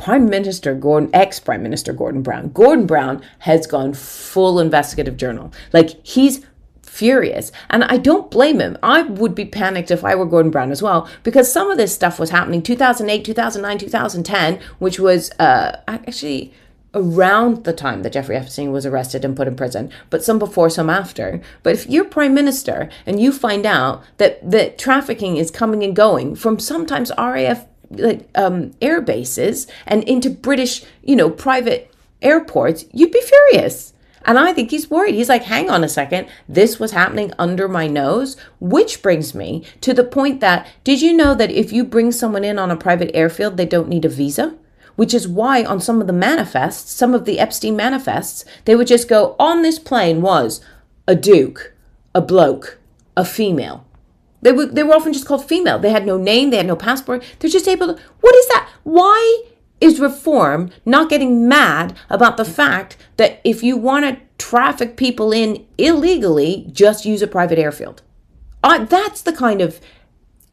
ex-Prime Minister Gordon Brown. Gordon Brown has gone full investigative journal. Like, he's furious. And I don't blame him. I would be panicked if I were Gordon Brown as well, because some of this stuff was happening 2008, 2009, 2010, which was actually around the time that Jeffrey Epstein was arrested and put in prison, but some before, some after. But if you're prime minister and you find out that trafficking is coming and going from sometimes RAF air bases and into British, private airports, you'd be furious. And I think he's worried. He's like, hang on a second, this was happening under my nose, which brings me to the point that, did you know that if you bring someone in on a private airfield, they don't need a visa? Which is why on some of the manifests, some of the Epstein manifests, they would just go, on this plane was a duke, a bloke, a female. They were often just called female. They had no name, they had no passport. They're just able to, what is that? Why is Reform not getting mad about the fact that if you want to traffic people in illegally, just use a private airfield? That's the kind of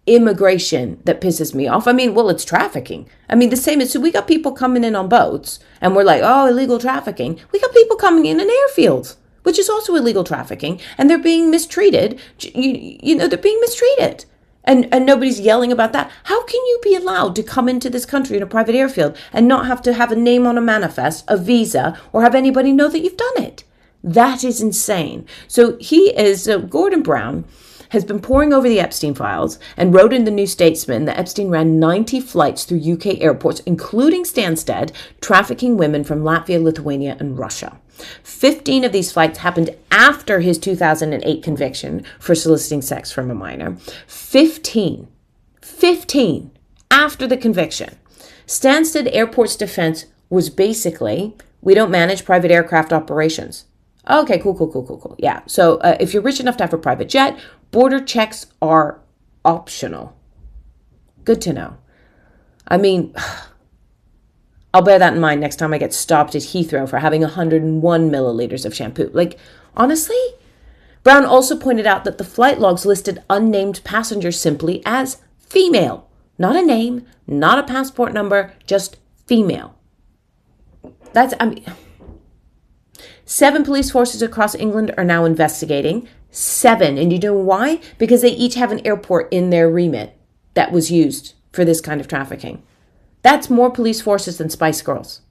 immigration that pisses me off. I mean, well, it's trafficking. I mean, the same as, so we got people coming in on boats and we're like, oh, illegal trafficking. We got people coming in airfields, which is also illegal trafficking, and they're being mistreated. They're being mistreated. And nobody's yelling about that. How can you be allowed to come into this country in a private airfield and not have to have a name on a manifest, a visa, or have anybody know that you've done it? That is insane. So Gordon Brown has been poring over the Epstein files and wrote in the New Statesman that Epstein ran 90 flights through UK airports, including Stansted, trafficking women from Latvia, Lithuania, and Russia. 15 of these flights happened after his 2008 conviction for soliciting sex from a minor. 15 after the conviction. Stansted Airport's defense was basically, we don't manage private aircraft operations. Okay, cool. Yeah, so if you're rich enough to have a private jet, border checks are optional. Good to know. I mean, I'll bear that in mind next time I get stopped at Heathrow for having 101 milliliters of shampoo. Like, honestly? Brown also pointed out that the flight logs listed unnamed passengers simply as female. Not a name, not a passport number, just female. 7 police forces across England are now investigating. 7. And you know why? Because they each have an airport in their remit that was used for this kind of trafficking. That's more police forces than Spice Girls.